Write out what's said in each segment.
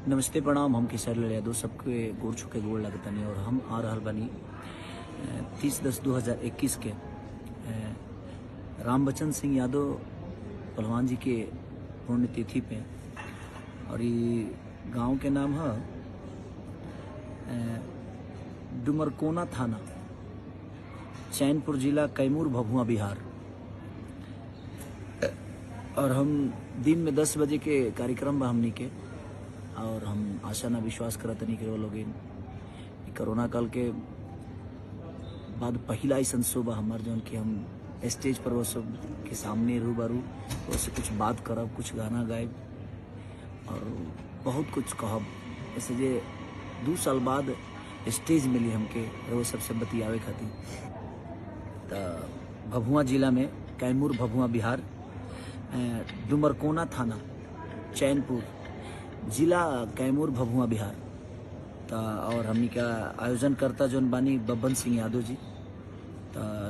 नमस्ते प्रणाम। हम किशोर लाल यादव सबके गोड़ छुके गोड़ लगतनी और हम आ रहल बनी 30/10/2021 के राम बच्चन सिंह यादव पहलवान जी के पुण्यतिथि पे। और ये गांव के नाम है डुमरकोना थाना, चैनपुर जिला, कैमूर, भभुआ, बिहार। और हम दिन में 10 बजे के कार्यक्रम बा हमनी के, और हम आशा ना विश्वास करतनी कि वो लोग कोरोना काल के बाद पहला ऐसा शो बा हमार जौन कि हम स्टेज पर वो सब के सामने रूबरू उससे कुछ बात करब, कुछ गाना गायब और बहुत कुछ कहब। ऐसे जे 2 साल बाद स्टेज मिली हमके वो सबसे बतियावे खातिर। तो भभुआ जिला में, कैमूर, भभुआ, बिहार, डुमरकोना थाना, चैनपुर जिला, कैमूर, भभुआ, बिहार। और हमनी का आयोजन करता जौन बानी बब्बन सिंह यादव जी।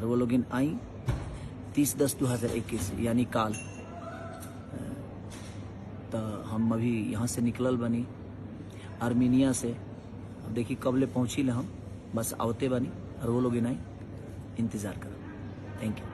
वो लोग आई 30/10/2021 यानी काल। तो हम अभी यहाँ से निकलल बनी आर्मीनिया से। अब देखी कब ले पहुँची ले, हम बस आवते बनी और वो लोग आई इंतज़ार कर। Thank you.